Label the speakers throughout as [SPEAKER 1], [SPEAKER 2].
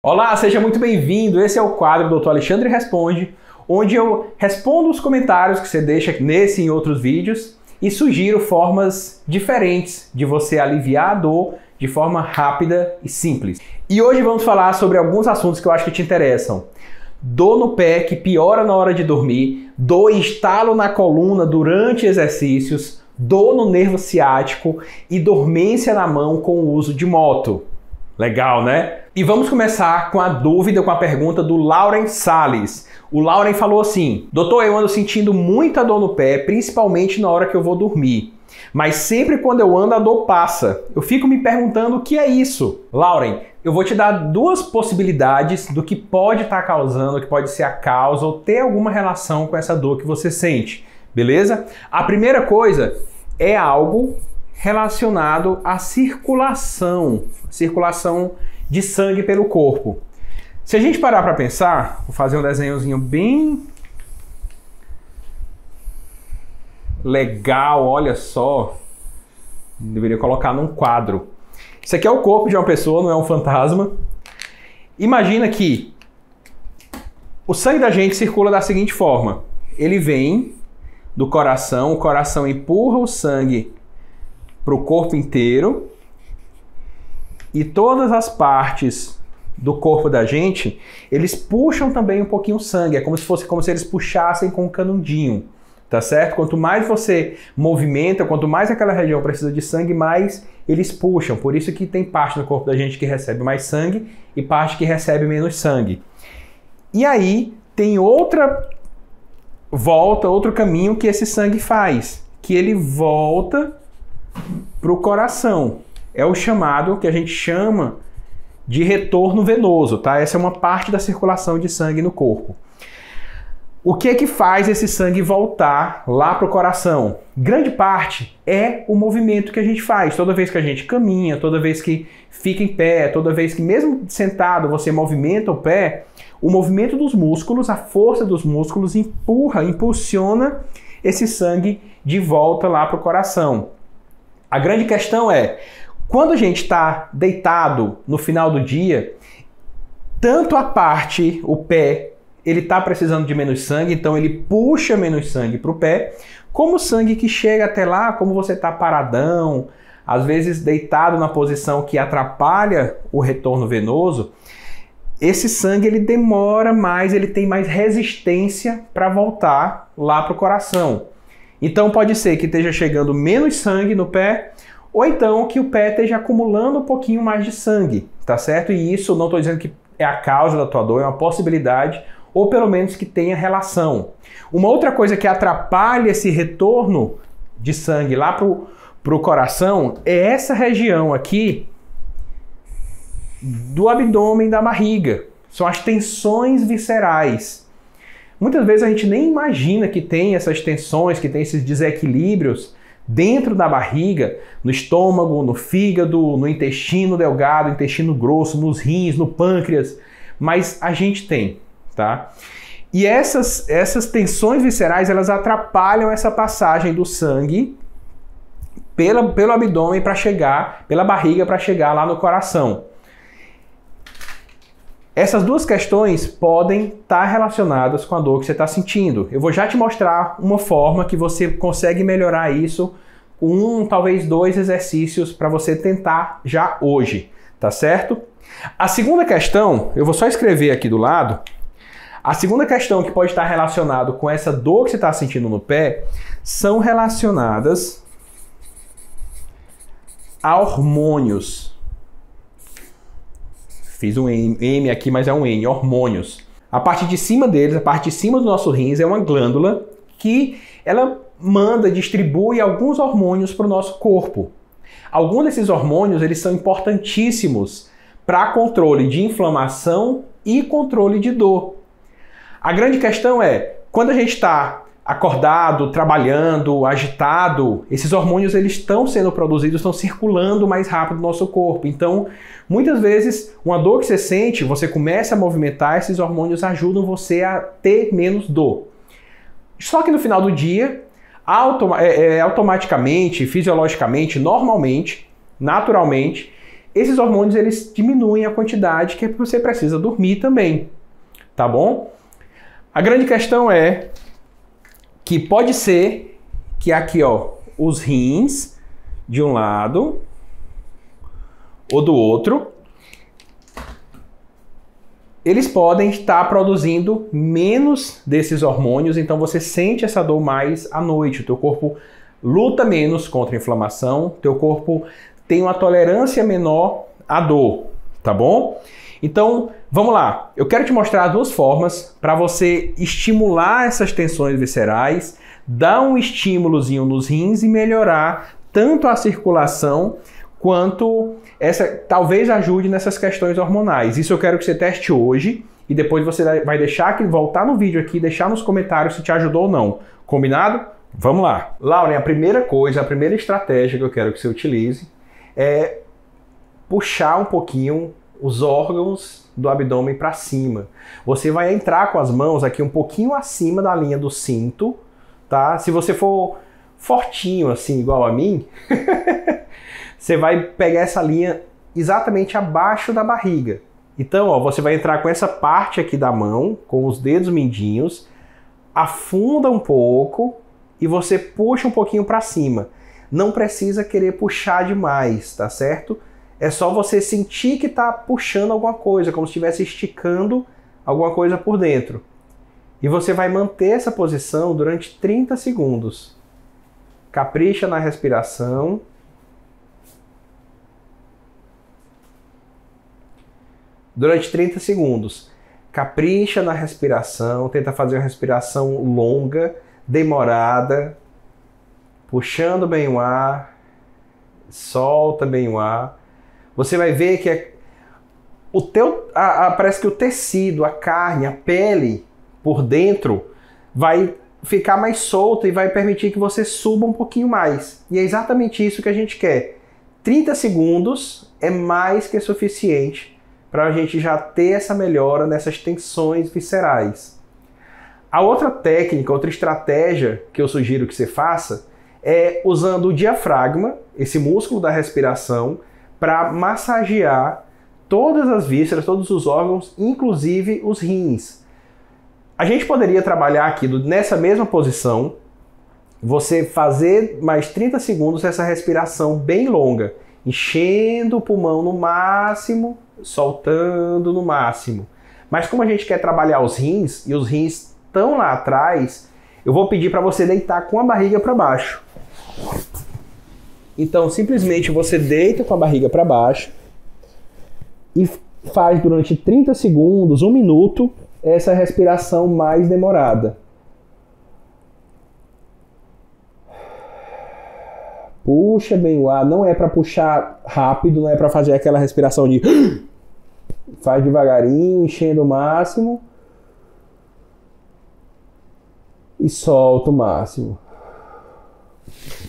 [SPEAKER 1] Olá, seja muito bem-vindo. Esse é o quadro Dr. Alexandre Responde, onde eu respondo os comentários que você deixa nesse e em outros vídeos e sugiro formas diferentes de você aliviar a dor de forma rápida e simples. E hoje vamos falar sobre alguns assuntos que eu acho que te interessam. Dor no pé que piora na hora de dormir, dor e estalo na coluna durante exercícios, dor no nervo ciático e dormência na mão com o uso de moto. Legal, né? E vamos começar com a dúvida, com a pergunta do Lauren Salles. O Lauren falou assim: doutor, eu ando sentindo muita dor no pé, principalmente na hora que eu vou dormir. Mas sempre quando eu ando, a dor passa. Eu fico me perguntando o que é isso. Lauren, eu vou te dar duas possibilidades do que pode estar causando, que pode ser a causa ou ter alguma relação com essa dor que você sente, beleza? A primeira coisa é algo relacionado à circulação de sangue pelo corpo. Se a gente parar para pensar, vou fazer um desenhozinho bem legal, olha só. Deveria colocar num quadro. Isso aqui é o corpo de uma pessoa, não é um fantasma. Imagina que o sangue da gente circula da seguinte forma. Ele vem do coração, o coração empurra o sangue para o corpo inteiro e todas as partes do corpo da gente, eles puxam também um pouquinho o sangue. É como se eles puxassem com um canudinho. Tá certo? Quanto mais você movimenta, quanto mais aquela região precisa de sangue, mais eles puxam. Por isso que tem parte do corpo da gente que recebe mais sangue e parte que recebe menos sangue. E aí tem outra volta, outro caminho que esse sangue faz, que ele volta para o coração. É o chamado, que a gente chama de retorno venoso, tá? Essa é uma parte da circulação de sangue no corpo. O que é que faz esse sangue voltar lá para o coração? Grande parte é o movimento que a gente faz. Toda vez que a gente caminha, toda vez que fica em pé, toda vez que mesmo sentado você movimenta o pé, o movimento dos músculos, a força dos músculos impulsiona esse sangue de volta lá para o coração. A grande questão é, quando a gente está deitado no final do dia, tanto a parte, o pé, ele está precisando de menos sangue, então ele puxa menos sangue para o pé, como o sangue que chega até lá, como você está paradão, às vezes deitado na posição que atrapalha o retorno venoso, esse sangue ele demora mais, ele tem mais resistência para voltar lá para o coração. Então pode ser que esteja chegando menos sangue no pé, ou então que o pé esteja acumulando um pouquinho mais de sangue, tá certo? E isso não estou dizendo que é a causa da tua dor, é uma possibilidade, ou pelo menos que tenha relação. Uma outra coisa que atrapalha esse retorno de sangue lá pro coração é essa região aqui do abdômen da barriga. São as tensões viscerais. Muitas vezes a gente nem imagina que tem essas tensões, que tem esses desequilíbrios dentro da barriga, no estômago, no fígado, no intestino delgado, intestino grosso, nos rins, no pâncreas, mas a gente tem, tá? E essas tensões viscerais, elas atrapalham essa passagem do sangue pelo abdômen para chegar, pela barriga para chegar lá no coração. Essas duas questões podem estar relacionadas com a dor que você está sentindo. Eu vou já te mostrar uma forma que você consegue melhorar isso com talvez 2 exercícios para você tentar já hoje, tá certo? A segunda questão, eu vou só escrever aqui do lado. A segunda questão que pode estar relacionada com essa dor que você está sentindo no pé são relacionadas a hormônios. Fiz um M aqui, mas é um N, hormônios. A parte de cima deles, a parte de cima do nosso rins é uma glândula que ela distribui alguns hormônios para o nosso corpo. Alguns desses hormônios, eles são importantíssimos para controle de inflamação e controle de dor. A grande questão é, quando a gente está acordado, trabalhando, agitado, esses hormônios eles estão sendo produzidos, estão circulando mais rápido no nosso corpo. Então, muitas vezes, uma dor que você sente, você começa a movimentar, esses hormônios ajudam você a ter menos dor. Só que no final do dia, automaticamente, fisiologicamente, normalmente, naturalmente, esses hormônios eles diminuem a quantidade que você precisa dormir também, tá bom? A grande questão é que pode ser que aqui, ó, os rins de um lado ou do outro, eles podem estar produzindo menos desses hormônios, então você sente essa dor mais à noite, o teu corpo luta menos contra a inflamação, teu corpo tem uma tolerância menor à dor, tá bom? Então, vamos lá. Eu quero te mostrar duas formas para você estimular essas tensões viscerais, dar um estímulozinho nos rins e melhorar tanto a circulação quanto talvez ajude nessas questões hormonais. Isso eu quero que você teste hoje e depois você vai voltar no vídeo aqui e deixar nos comentários se te ajudou ou não. Combinado? Vamos lá. Lauren, a primeira estratégia que eu quero que você utilize é puxar um pouquinho os órgãos do abdômen para cima. Você vai entrar com as mãos aqui um pouquinho acima da linha do cinto, tá? Se você for fortinho assim, igual a mim, você vai pegar essa linha exatamente abaixo da barriga. Então, ó, você vai entrar com essa parte aqui da mão, com os dedos mindinhos, afunda um pouco e você puxa um pouquinho para cima. Não precisa querer puxar demais, tá certo? É só você sentir que está puxando alguma coisa, como se estivesse esticando alguma coisa por dentro. E você vai manter essa posição durante 30 segundos. Capricha na respiração. Durante 30 segundos. Capricha na respiração, tenta fazer uma respiração longa, demorada, puxando bem o ar, solta bem o ar. Você vai ver que parece que o tecido, a carne, a pele por dentro vai ficar mais solta e vai permitir que você suba um pouquinho mais. E é exatamente isso que a gente quer. 30 segundos é mais que suficiente para a gente já ter essa melhora nessas tensões viscerais. A outra técnica, outra estratégia que eu sugiro que você faça é usando o diafragma, esse músculo da respiração, para massagear todas as vísceras, todos os órgãos, inclusive os rins. A gente poderia trabalhar aqui nessa mesma posição, você fazer mais 30 segundos essa respiração bem longa, enchendo o pulmão no máximo, soltando no máximo. Mas como a gente quer trabalhar os rins, e os rins estão lá atrás, eu vou pedir para você deitar com a barriga para baixo. Então, simplesmente você deita com a barriga para baixo e faz durante 30 segundos, 1 minuto, essa respiração mais demorada. Puxa bem o ar, não é para puxar rápido, não é para fazer aquela respiração de... Faz devagarinho, enchendo o máximo e solta o máximo.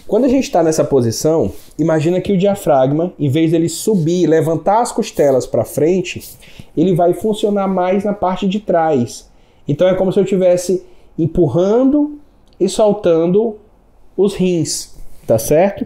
[SPEAKER 1] Quando a gente está nessa posição, imagina que o diafragma, em vez dele subir, levantar as costelas para frente, ele vai funcionar mais na parte de trás. Então é como se eu estivesse empurrando e soltando os rins, tá certo?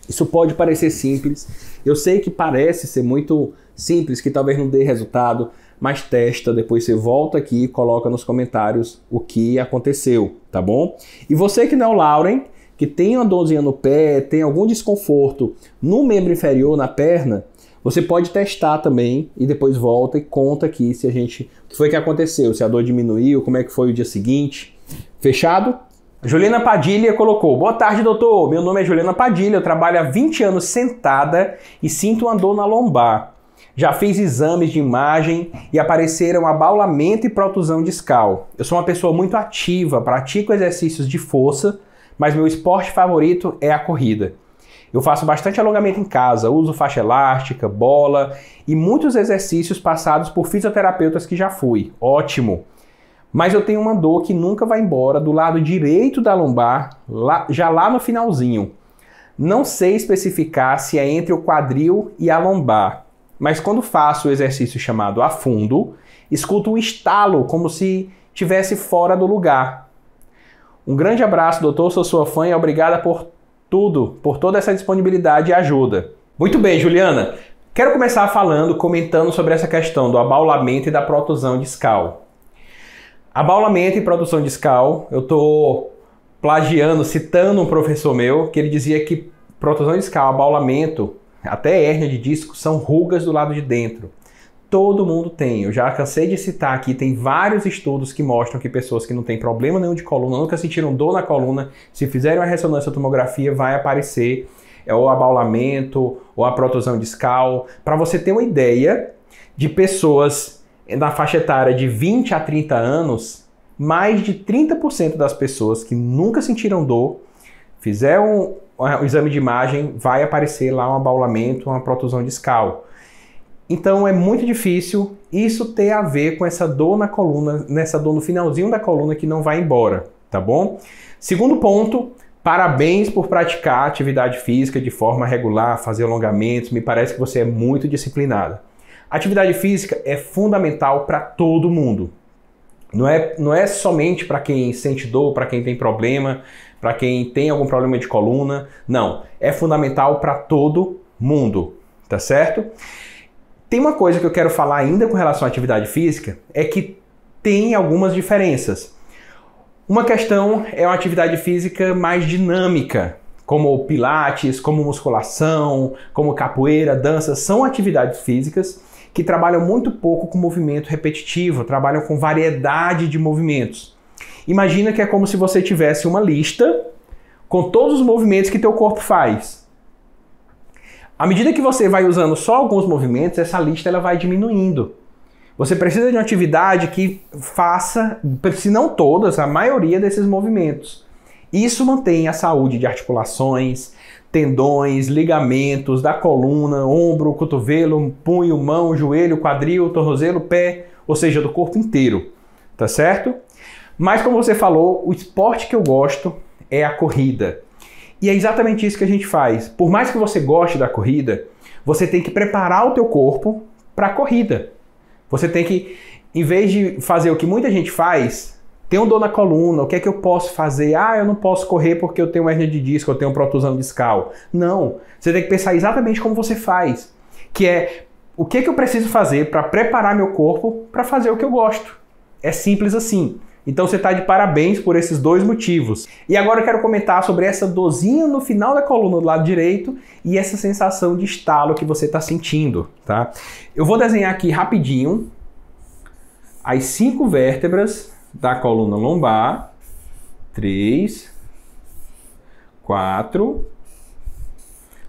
[SPEAKER 1] Isso pode parecer simples. Eu sei que parece ser muito simples, que talvez não dê resultado, mas testa, depois você volta aqui e coloca nos comentários o que aconteceu, tá bom? E você que não é o Lauren, que tem uma dorzinha no pé, tem algum desconforto no membro inferior, na perna, você pode testar também e depois volta e conta aqui se o que foi que aconteceu, se a dor diminuiu, como é que foi o dia seguinte. Fechado? Juliana Padilha colocou: boa tarde, doutor. Meu nome é Juliana Padilha, eu trabalho há 20 anos sentada e sinto uma dor na lombar. Já fiz exames de imagem e apareceram abaulamento e protusão discal. Eu sou uma pessoa muito ativa, pratico exercícios de força, mas meu esporte favorito é a corrida. Eu faço bastante alongamento em casa, uso faixa elástica, bola e muitos exercícios passados por fisioterapeutas que já fui. Ótimo! Mas eu tenho uma dor que nunca vai embora do lado direito da lombar, já lá no finalzinho. Não sei especificar se é entre o quadril e a lombar, mas quando faço o exercício chamado afundo, escuto um estalo como se estivesse fora do lugar. Um grande abraço, doutor, sou sua fã e obrigada por tudo, por toda essa disponibilidade e ajuda. Muito bem, Juliana. Quero começar comentando sobre essa questão do abaulamento e da protusão discal. Abaulamento e protusão discal, eu estou plagiando, citando um professor meu, que ele dizia que protusão discal, abaulamento, até hérnia de disco, são rugas do lado de dentro. Todo mundo tem. Eu já cansei de citar aqui, tem vários estudos que mostram que pessoas que não têm problema nenhum de coluna, nunca sentiram dor na coluna, se fizerem uma ressonância tomografia, vai aparecer o abaulamento ou a protusão discal. Para você ter uma ideia de pessoas na faixa etária de 20 a 30 anos, mais de 30% das pessoas que nunca sentiram dor, fizeram o exame de imagem, vai aparecer lá um abaulamento, uma protusão discal. Então é muito difícil isso ter a ver com essa dor na coluna, nessa dor no finalzinho da coluna que não vai embora, tá bom? Segundo ponto, parabéns por praticar atividade física de forma regular, fazer alongamentos, me parece que você é muito disciplinada. Atividade física é fundamental para todo mundo. Não é somente para quem sente dor, para quem tem problema, para quem tem algum problema de coluna. Não, é fundamental para todo mundo, tá certo? Tem uma coisa que eu quero falar ainda com relação à atividade física, é que tem algumas diferenças. Uma questão é uma atividade física mais dinâmica, como pilates, como musculação, como capoeira, dança, são atividades físicas que trabalham muito pouco com movimento repetitivo, trabalham com variedade de movimentos. Imagina que é como se você tivesse uma lista com todos os movimentos que teu corpo faz. À medida que você vai usando só alguns movimentos, essa lista ela vai diminuindo. Você precisa de uma atividade que faça, se não todas, a maioria desses movimentos. Isso mantém a saúde de articulações, tendões, ligamentos da coluna, ombro, cotovelo, punho, mão, joelho, quadril, tornozelo, pé, ou seja, do corpo inteiro, tá certo? Mas como você falou, o esporte que eu gosto é a corrida. E é exatamente isso que a gente faz. Por mais que você goste da corrida, você tem que preparar o teu corpo para a corrida. Você tem que, em vez de fazer o que muita gente faz, tenho dor na coluna, o que é que eu posso fazer? Eu não posso correr porque eu tenho hérnia de disco, eu tenho protusão discal. Não, você tem que pensar exatamente como você faz, que é o que é que eu preciso fazer para preparar meu corpo para fazer o que eu gosto. É simples assim. Então você está de parabéns por esses dois motivos. E agora eu quero comentar sobre essa dorzinha no final da coluna do lado direito e essa sensação de estalo que você está sentindo, tá? Eu vou desenhar aqui rapidinho as 5 vértebras da coluna lombar. 3, 4,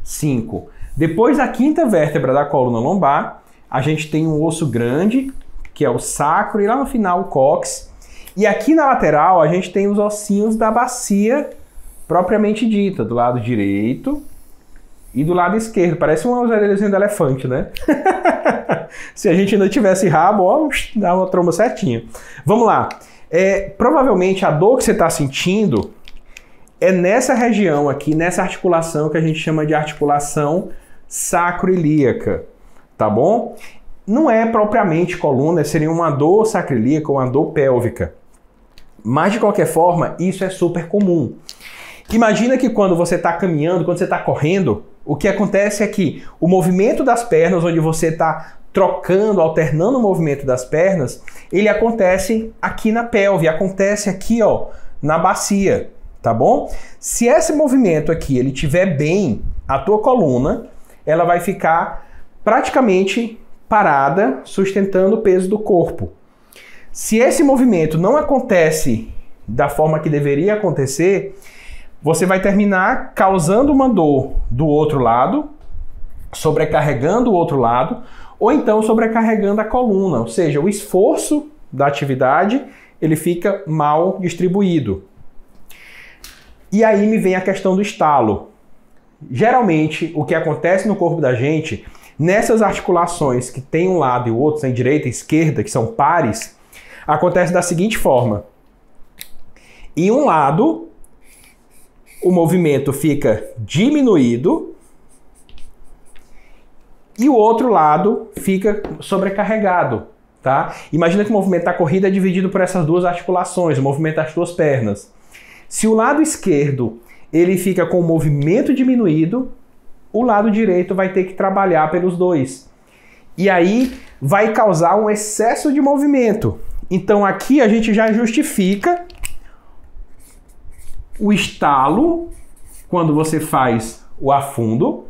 [SPEAKER 1] 5. Depois da 5ª vértebra da coluna lombar, a gente tem um osso grande, que é o sacro, e lá no final o cóccix. E aqui na lateral a gente tem os ossinhos da bacia propriamente dita, do lado direito e do lado esquerdo. Parece uma orelhazinha de elefante, né? Se a gente ainda tivesse rabo, ó, dá uma tromba certinha. Vamos lá. Provavelmente a dor que você está sentindo é nessa região aqui, nessa articulação que a gente chama de articulação sacroiliaca, tá bom? Não é propriamente coluna, seria uma dor sacroiliaca ou uma dor pélvica. Mas, de qualquer forma, isso é super comum. Imagina que quando você está caminhando, quando você está correndo, o que acontece é que o movimento das pernas, onde você está trocando, alternando o movimento das pernas, ele acontece aqui na pelve, acontece aqui, ó, na bacia, tá bom? Se esse movimento aqui, ele estiver bem, a tua coluna, ela vai ficar praticamente parada, sustentando o peso do corpo. Se esse movimento não acontece da forma que deveria acontecer, você vai terminar causando uma dor do outro lado, sobrecarregando o outro lado, ou então sobrecarregando a coluna, ou seja, o esforço da atividade ele fica mal distribuído. E aí me vem a questão do estalo. Geralmente, o que acontece no corpo da gente, nessas articulações que tem um lado e o outro, tem direita e esquerda, que são pares, acontece da seguinte forma. Em um lado, o movimento fica diminuído e o outro lado fica sobrecarregado, tá? Imagina que o movimento da corrida é dividido por essas duas articulações, o movimento das duas pernas. Se o lado esquerdo ele fica com o movimento diminuído, o lado direito vai ter que trabalhar pelos dois. E aí vai causar um excesso de movimento. Então aqui a gente já justifica o estalo quando você faz o afundo.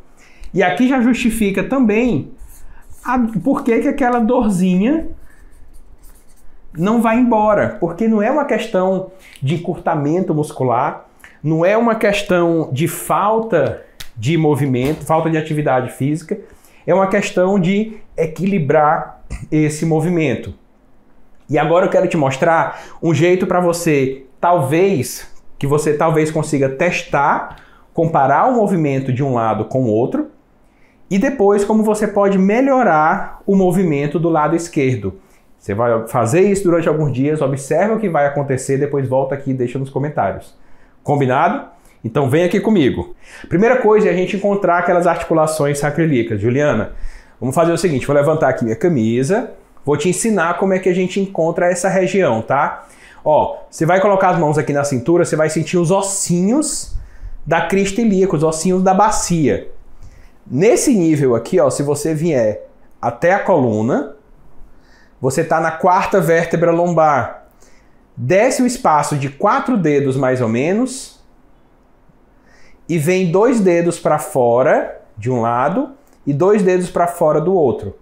[SPEAKER 1] E aqui já justifica também por que aquela dorzinha não vai embora. Porque não é uma questão de encurtamento muscular, não é uma questão de falta de movimento, falta de atividade física, é uma questão de equilibrar esse movimento. E agora eu quero te mostrar um jeito para você, talvez consiga testar, comparar o movimento de um lado com o outro, e depois como você pode melhorar o movimento do lado esquerdo. Você vai fazer isso durante alguns dias, observa o que vai acontecer, depois volta aqui e deixa nos comentários. Combinado? Então vem aqui comigo. Primeira coisa é a gente encontrar aquelas articulações sacroiliacas. Juliana, vamos fazer o seguinte, vou levantar aqui minha camisa, vou te ensinar como é que a gente encontra essa região, tá? Ó, você vai colocar as mãos aqui na cintura, você vai sentir os ossinhos da crista ilíaca, os ossinhos da bacia. Nesse nível aqui, ó, se você vier até a coluna, você está na quarta vértebra lombar. Desce o espaço de 4 dedos mais ou menos e vem 2 dedos para fora de um lado e 2 dedos para fora do outro.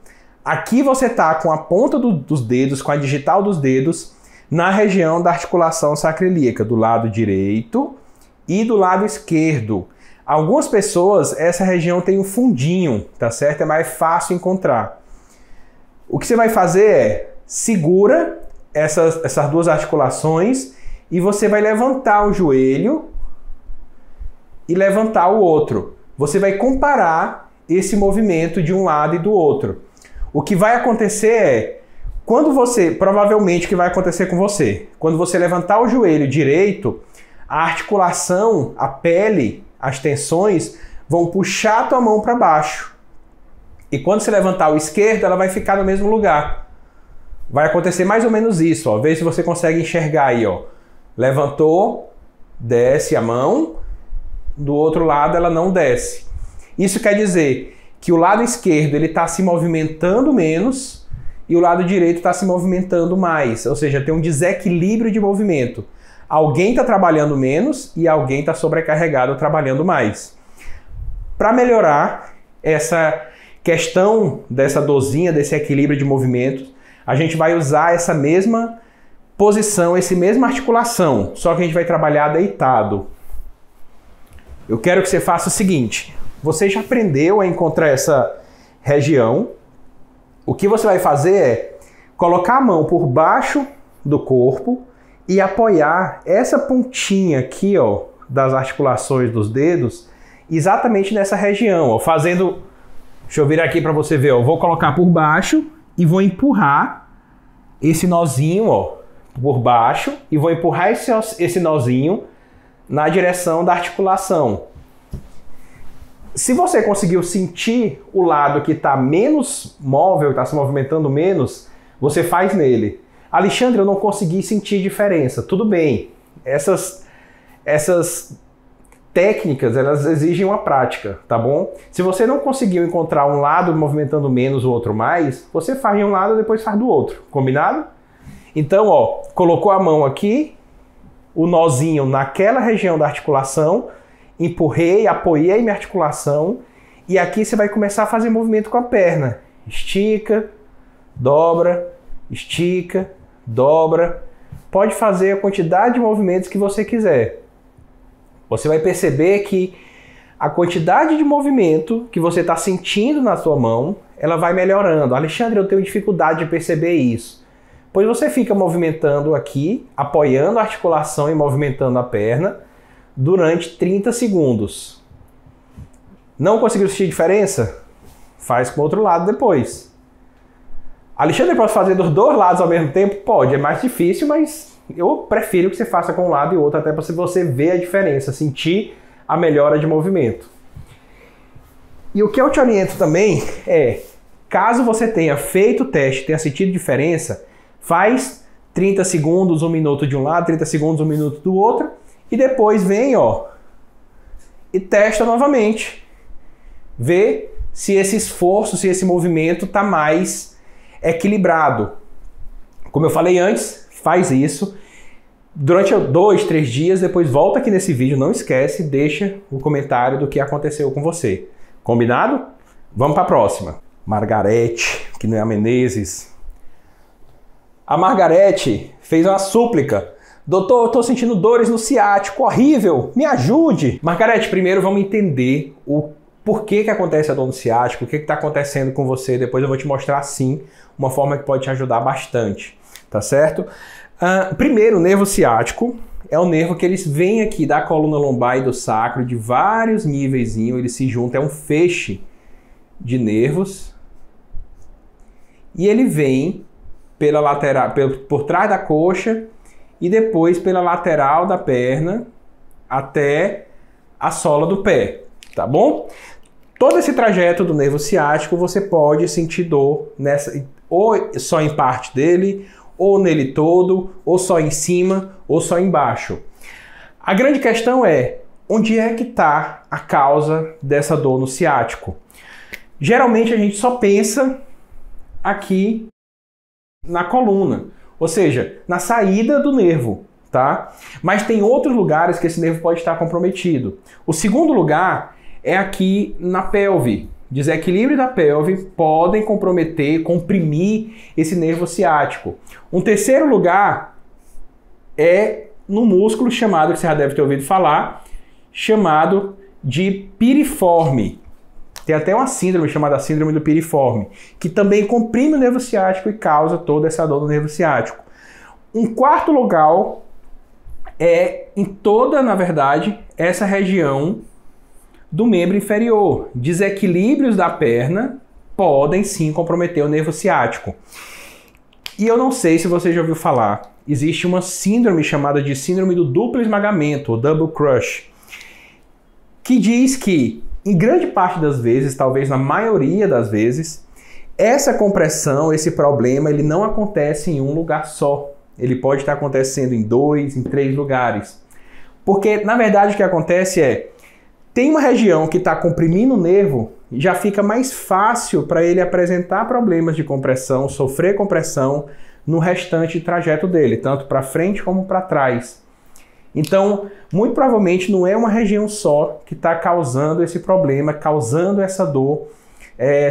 [SPEAKER 1] Aqui você está com a ponta dos dedos, com a digital dos dedos, na região da articulação sacroiliaca, do lado direito e do lado esquerdo. Algumas pessoas, essa região tem um fundinho, tá certo? É mais fácil encontrar. O que você vai fazer é, segura essas duas articulações e você vai levantar o joelho e levantar o outro. Você vai comparar esse movimento de um lado e do outro. O que vai acontecer é, provavelmente o que vai acontecer com você, quando você levantar o joelho direito, a articulação, a pele, as tensões vão puxar a tua mão para baixo. E quando você levantar o esquerdo, ela vai ficar no mesmo lugar. Vai acontecer mais ou menos isso, ó. Vê se você consegue enxergar aí, ó. Levantou, desce a mão, do outro lado ela não desce. Isso quer dizer que o lado esquerdo ele está se movimentando menos e o lado direito está se movimentando mais. Ou seja, tem um desequilíbrio de movimento. Alguém está trabalhando menos e alguém está sobrecarregado trabalhando mais. Para melhorar essa questão dessa dorzinha, desse equilíbrio de movimentos, a gente vai usar essa mesma posição, essa mesma articulação, só que a gente vai trabalhar deitado. Eu quero que você faça o seguinte, você já aprendeu a encontrar essa região, o que você vai fazer é colocar a mão por baixo do corpo e apoiar essa pontinha aqui, ó, das articulações dos dedos, exatamente nessa região, ó, fazendo... Deixa eu virar aqui para você ver, ó. Vou colocar por baixo e vou empurrar esse nozinho, ó, por baixo e vou empurrar esse nozinho na direção da articulação. Se você conseguiu sentir o lado que está menos móvel, está se movimentando menos, você faz nele. Alexandre, eu não consegui sentir diferença. Tudo bem, essas técnicas, elas exigem uma prática, tá bom? Se você não conseguiu encontrar um lado movimentando menos, o outro mais, você faz de um lado e depois faz do outro, combinado? Então, ó, colocou a mão aqui, o nozinho naquela região da articulação, empurrei, apoiei minha articulação e aqui você vai começar a fazer movimento com a perna. Estica, dobra, estica, dobra. Pode fazer a quantidade de movimentos que você quiser. Você vai perceber que a quantidade de movimento que você está sentindo na sua mão, ela vai melhorando. Alexandre, eu tenho dificuldade de perceber isso. Pois você fica movimentando aqui, apoiando a articulação e movimentando a perna durante 30 segundos. Não conseguiu sentir diferença? Faz com o outro lado depois. Alexandre, eu posso fazer dos dois lados ao mesmo tempo? Pode, é mais difícil, mas eu prefiro que você faça com um lado e outro, até para você ver a diferença, sentir a melhora de movimento. E o que eu te oriento também é, caso você tenha feito o teste, tenha sentido diferença, faz 30 segundos, 1 minuto de um lado, 30 segundos, 1 minuto do outro, e depois vem, ó, e testa novamente. Vê se esse esforço, se esse movimento está mais equilibrado. Como eu falei antes, faz isso. Durante 2, 3 dias, depois volta aqui nesse vídeo, não esquece, deixa o comentário do que aconteceu com você. Combinado? Vamos para a próxima. Margarete, que não é a Menezes. A Margarete fez uma súplica. Doutor, eu estou sentindo dores no ciático, horrível, me ajude. Margarete, primeiro vamos entender o porquê que acontece a dor no ciático, o que está acontecendo com você. Depois eu vou te mostrar, sim, uma forma que pode te ajudar bastante, tá certo? Primeiro, o nervo ciático é o nervo que eles vêm aqui da coluna lombar e do sacro, de vários níveis, ele se junta, é um feixe de nervos. E ele vem pela lateral, por trás da coxa e depois pela lateral da perna até a sola do pé, tá bom? Todo esse trajeto do nervo ciático você pode sentir dor nessa, ou só em parte dele, ou nele todo, ou só em cima, ou só embaixo. A grande questão é, onde é que está a causa dessa dor no ciático? Geralmente a gente só pensa aqui na coluna, ou seja, na saída do nervo, tá? Mas tem outros lugares que esse nervo pode estar comprometido. O segundo lugar é aqui na pelve. Desequilíbrio da pelve podem comprometer, comprimir esse nervo ciático. Um terceiro lugar é no músculo chamado, que você já deve ter ouvido falar, chamado de piriforme. Tem até uma síndrome chamada síndrome do piriforme, que também comprime o nervo ciático e causa toda essa dor no nervo ciático. Um quarto lugar é em toda, na verdade, essa região do membro inferior. Desequilíbrios da perna podem sim comprometer o nervo ciático. E eu não sei se você já ouviu falar, existe uma síndrome chamada de síndrome do duplo esmagamento, ou double crush, que diz que, em grande parte das vezes, talvez na maioria das vezes, essa compressão, esse problema, ele não acontece em um lugar só. Ele pode estar acontecendo em 2, em 3 lugares. Porque, na verdade, o que acontece é, tem uma região que está comprimindo o nervo, já fica mais fácil para ele apresentar problemas de compressão, sofrer compressão no restante trajeto dele, tanto para frente como para trás. Então, muito provavelmente não é uma região só que está causando esse problema, causando essa dor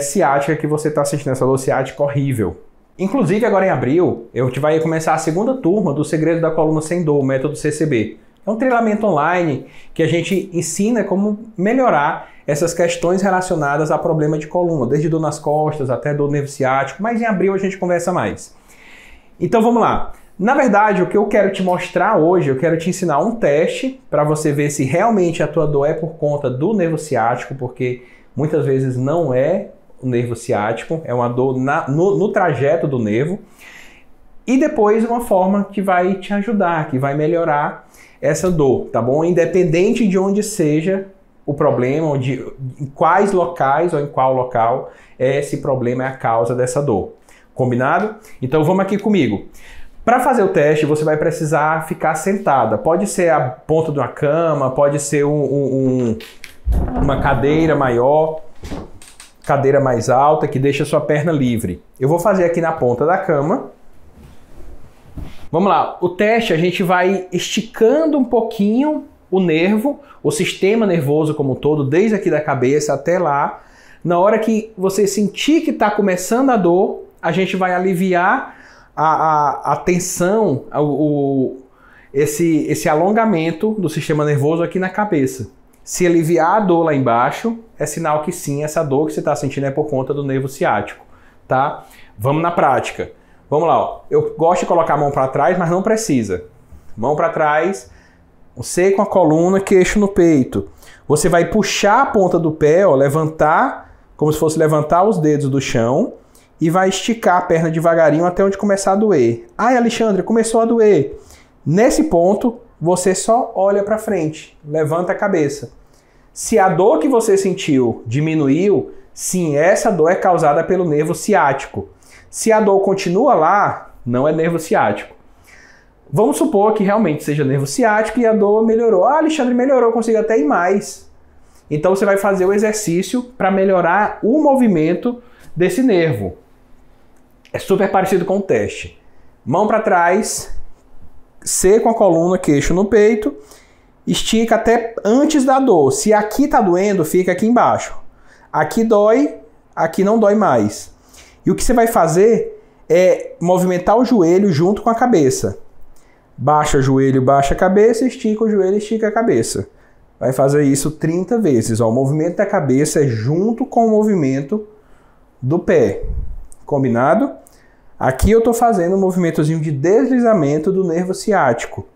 [SPEAKER 1] ciática que você está sentindo, essa dor ciática horrível. Inclusive, agora em abril, eu vai começar a segunda turma do Segredo da Coluna Sem Dor, o método CCB. É um treinamento online que a gente ensina como melhorar essas questões relacionadas a problema de coluna, desde dor nas costas até dor no nervo ciático, mas em abril a gente conversa mais. Então vamos lá. Na verdade, o que eu quero te mostrar hoje, eu quero te ensinar um teste para você ver se realmente a tua dor é por conta do nervo ciático, porque muitas vezes não é o nervo ciático, é uma dor no trajeto do nervo. E depois uma forma que vai te ajudar, que vai melhorar essa dor, tá bom? Independente de onde seja o problema, em quais locais ou em qual local esse problema é a causa dessa dor. Combinado? Então vamos aqui comigo. Para fazer o teste, você vai precisar ficar sentada. Pode ser a ponta de uma cama, pode ser uma cadeira maior, cadeira mais alta, que deixa a sua perna livre. Eu vou fazer aqui na ponta da cama. Vamos lá, o teste a gente vai esticando um pouquinho o nervo, o sistema nervoso como um todo, desde aqui da cabeça até lá. Na hora que você sentir que está começando a dor, a gente vai aliviar a tensão, esse alongamento do sistema nervoso aqui na cabeça. Se aliviar a dor lá embaixo, é sinal que sim, essa dor que você está sentindo é por conta do nervo ciático, tá? Vamos na prática. Vamos lá, ó. Eu gosto de colocar a mão para trás, mas não precisa. Mão para trás, você com a coluna, queixo no peito. Você vai puxar a ponta do pé, ó, levantar, como se fosse levantar os dedos do chão, e vai esticar a perna devagarinho até onde começar a doer. Ai, Alexandre, começou a doer. Nesse ponto, você só olha para frente, levanta a cabeça. Se a dor que você sentiu diminuiu, sim, essa dor é causada pelo nervo ciático. Se a dor continua lá, não é nervo ciático. Vamos supor que realmente seja nervo ciático e a dor melhorou. Ah, Alexandre, melhorou, consigo até ir mais. Então você vai fazer o exercício para melhorar o movimento desse nervo. É super parecido com o teste. Mão para trás, C com a coluna, queixo no peito, estica até antes da dor. Se aqui tá doendo, fica aqui embaixo. Aqui dói, aqui não dói mais. E o que você vai fazer é movimentar o joelho junto com a cabeça. Baixa o joelho, baixa a cabeça, estica o joelho, estica a cabeça. Vai fazer isso 30 vezes. Ó, o movimento da cabeça é junto com o movimento do pé. Combinado? Aqui eu estou fazendo um movimentozinho de deslizamento do nervo ciático.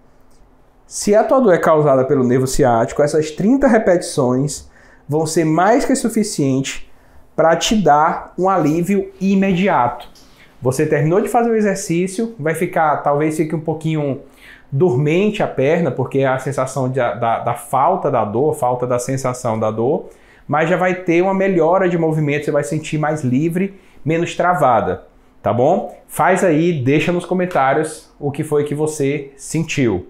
[SPEAKER 1] Se a tua dor é causada pelo nervo ciático, essas 30 repetições vão ser mais que suficiente para te dar um alívio imediato. Você terminou de fazer o exercício, vai ficar, talvez fique um pouquinho dormente a perna, porque é a sensação da falta da dor, falta da sensação da dor, mas já vai ter uma melhora de movimento, você vai sentir mais livre, menos travada, tá bom? Faz aí, deixa nos comentários o que foi que você sentiu.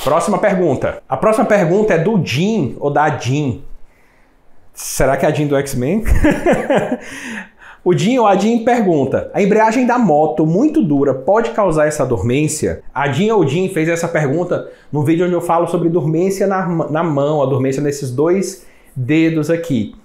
[SPEAKER 1] Próxima pergunta. A próxima pergunta é do Jean ou da Jean. Será que é a Jean do X-Men? O Jean ou a Jean pergunta: a embreagem da moto muito dura pode causar essa dormência? A Jean ou o Jean fez essa pergunta no vídeo onde eu falo sobre dormência na mão, a dormência nesses dois dedos aqui.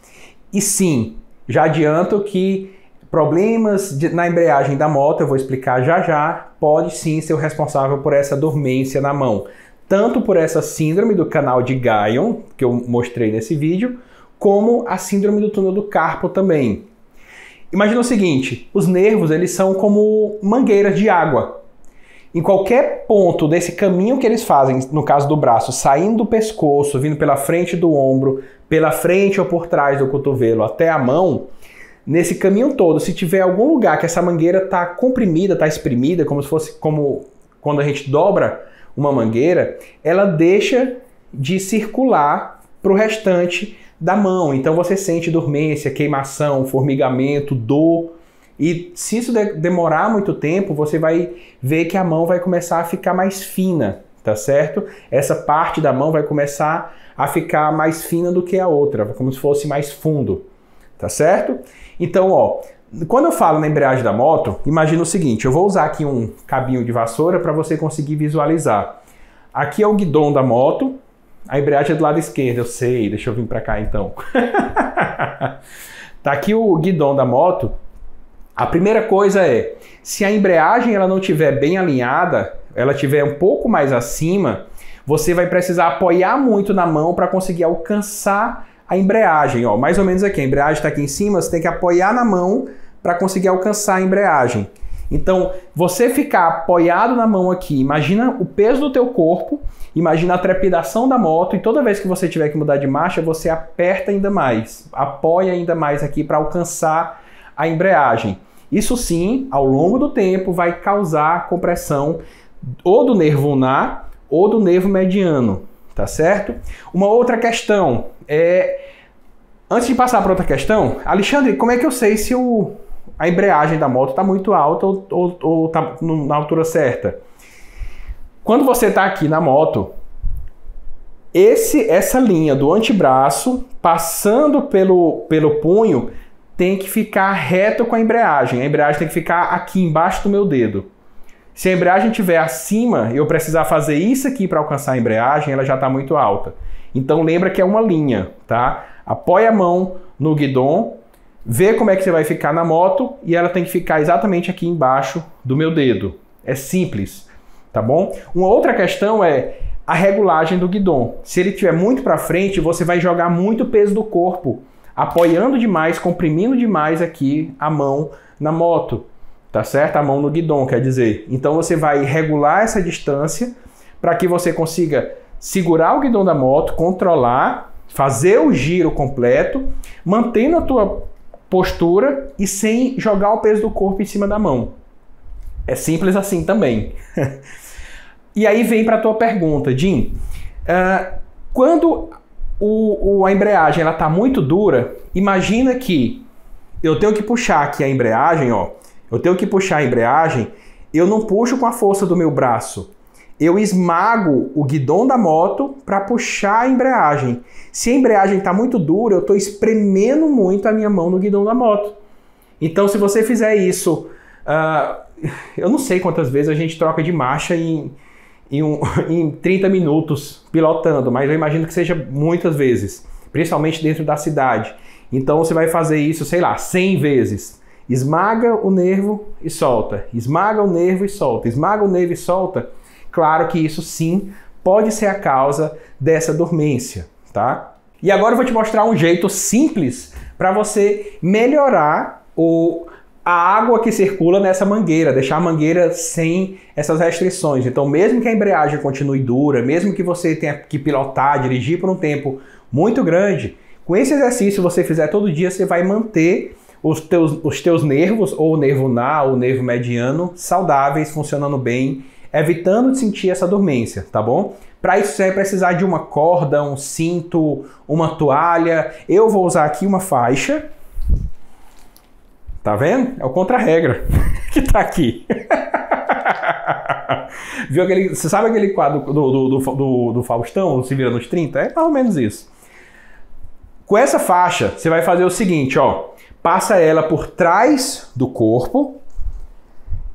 [SPEAKER 1] E sim, já adianto que problemas na embreagem da moto, eu vou explicar já já, pode sim ser o responsável por essa dormência na mão. Tanto por essa síndrome do canal de Guyon, que eu mostrei nesse vídeo, como a síndrome do túnel do carpo também. Imagina o seguinte, os nervos eles são como mangueiras de água. Em qualquer ponto desse caminho que eles fazem, no caso do braço, saindo do pescoço, vindo pela frente do ombro, pela frente ou por trás do cotovelo até a mão, nesse caminho todo, se tiver algum lugar que essa mangueira está comprimida, está exprimida, como se fosse como quando a gente dobra uma mangueira, ela deixa de circular para o restante da mão. Então você sente dormência, queimação, formigamento, dor. E se isso demorar muito tempo, você vai ver que a mão vai começar a ficar mais fina, tá certo? Essa parte da mão vai começar a ficar mais fina do que a outra, como se fosse mais fundo, tá certo? Então, ó, quando eu falo na embreagem da moto, imagina o seguinte, eu vou usar aqui um cabinho de vassoura para você conseguir visualizar. Aqui é o guidão da moto, a embreagem é do lado esquerdo, eu sei, deixa eu vir para cá então. Tá aqui o guidão da moto. A primeira coisa é, se a embreagem ela não estiver bem alinhada, ela estiver um pouco mais acima, você vai precisar apoiar muito na mão para conseguir alcançar a embreagem. Ó, mais ou menos aqui, a embreagem está aqui em cima, você tem que apoiar na mão para conseguir alcançar a embreagem. Então, você ficar apoiado na mão aqui, imagina o peso do teu corpo, imagina a trepidação da moto e toda vez que você tiver que mudar de marcha, você aperta ainda mais, apoia ainda mais aqui para alcançar a embreagem. Isso sim, ao longo do tempo, vai causar compressão ou do nervo ulnar ou do nervo mediano, tá certo? Uma outra questão é... Antes de passar para outra questão, Alexandre, como é que eu sei se a embreagem da moto está muito alta ou está na altura certa? Quando você está aqui na moto, essa linha do antebraço, passando pelo punho, tem que ficar reto com a embreagem. A embreagem tem que ficar aqui embaixo do meu dedo. Se a embreagem estiver acima e eu precisar fazer isso aqui para alcançar a embreagem, ela já está muito alta. Então lembra que é uma linha, tá? Apoia a mão no guidão, vê como é que você vai ficar na moto e ela tem que ficar exatamente aqui embaixo do meu dedo. É simples, tá bom? Uma outra questão é a regulagem do guidão. Se ele estiver muito para frente, você vai jogar muito peso do corpo, apoiando demais, comprimindo demais aqui a mão na moto, tá certo? A mão no guidão, quer dizer. Então você vai regular essa distância para que você consiga segurar o guidão da moto, controlar, fazer o giro completo, mantendo a tua postura e sem jogar o peso do corpo em cima da mão. É simples assim também. E aí vem para a tua pergunta, Jim. Quando a embreagem ela está muito dura, imagina que eu tenho que puxar aqui a embreagem, ó. Eu tenho que puxar a embreagem, eu não puxo com a força do meu braço. eu esmago o guidão da moto para puxar a embreagem. Se a embreagem está muito dura, eu estou espremendo muito a minha mão no guidão da moto. Então, se você fizer isso, eu não sei quantas vezes a gente troca de marcha em 30 minutos pilotando, mas eu imagino que seja muitas vezes, principalmente dentro da cidade. Então, você vai fazer isso, sei lá, 100 vezes. Esmaga o nervo e solta. Esmaga o nervo e solta. Esmaga o nervo e solta. Claro que isso sim pode ser a causa dessa dormência, tá? E agora eu vou te mostrar um jeito simples para você melhorar a água que circula nessa mangueira, deixar a mangueira sem essas restrições. Então, mesmo que a embreagem continue dura, mesmo que você tenha que pilotar, dirigir por um tempo muito grande, com esse exercício você fizer todo dia, você vai manter os teus nervos, ou o nervo na, ou o nervo mediano, saudáveis, funcionando bem, evitando de sentir essa dormência, tá bom? Para isso você vai precisar de uma corda, um cinto, uma toalha. Eu vou usar aqui uma faixa. Tá vendo? É o contra-regra que tá aqui. Viu você sabe aquele quadro do Faustão, Se Vira nos 30? É mais ou menos isso. Com essa faixa, você vai fazer o seguinte, ó. Passa ela por trás do corpo.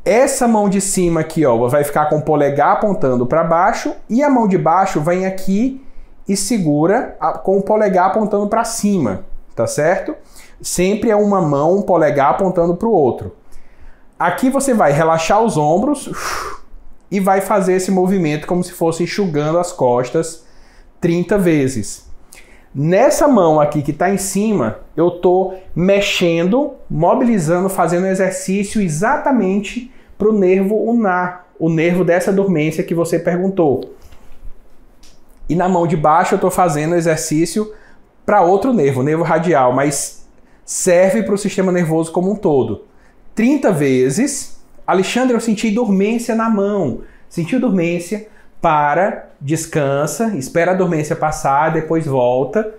[SPEAKER 1] Essa mão de cima aqui, ó, vai ficar com o polegar apontando para baixo e a mão de baixo vem aqui e segura com o polegar apontando para cima, tá certo? Sempre é uma mão, um polegar apontando para o outro. Aqui você vai relaxar os ombros e vai fazer esse movimento como se fosse enxugando as costas 30 vezes. Nessa mão aqui que está em cima, eu estou mexendo, mobilizando, fazendo exercício exatamente para o nervo ulnar, o nervo dessa dormência que você perguntou. E na mão de baixo eu estou fazendo exercício para outro nervo, o nervo radial, mas serve para o sistema nervoso como um todo. 30 vezes. Alexandre, eu senti dormência na mão. Sentiu dormência? Para, descansa, espera a dormência passar, depois volta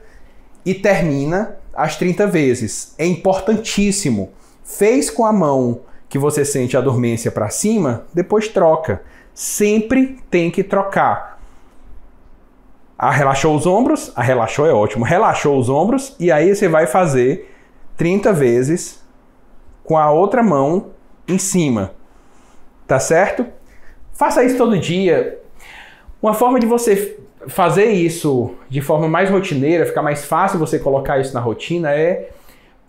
[SPEAKER 1] e termina as 30 vezes. É importantíssimo. Fez com a mão que você sente a dormência para cima, depois troca. Sempre tem que trocar. Relaxou os ombros? Relaxou é ótimo. Relaxou os ombros e aí você vai fazer 30 vezes com a outra mão em cima. Tá certo? Faça isso todo dia. Uma forma de você fazer isso de forma mais rotineira, ficar mais fácil você colocar isso na rotina, é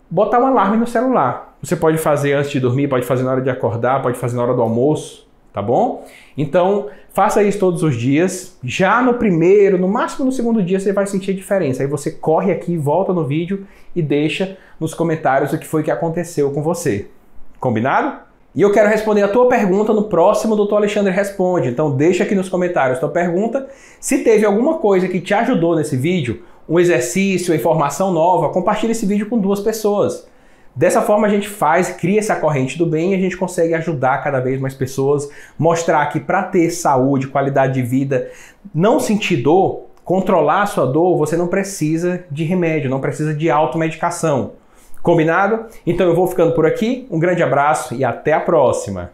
[SPEAKER 1] botar um alarme no celular. Você pode fazer antes de dormir, pode fazer na hora de acordar, pode fazer na hora do almoço, tá bom? Então, faça isso todos os dias. Já no primeiro, no máximo no segundo dia, você vai sentir a diferença. Aí você corre aqui, volta no vídeo e deixa nos comentários o que foi que aconteceu com você. Combinado? E eu quero responder a tua pergunta no próximo Dr. Alexandre Responde. Então deixa aqui nos comentários a tua pergunta. Se teve alguma coisa que te ajudou nesse vídeo, um exercício, uma informação nova, compartilha esse vídeo com 2 pessoas. Dessa forma a gente cria essa corrente do bem e a gente consegue ajudar cada vez mais pessoas, mostrar que para ter saúde, qualidade de vida, não sentir dor, controlar a sua dor, você não precisa de remédio, não precisa de automedicação. Combinado? Então eu vou ficando por aqui, um grande abraço e até a próxima!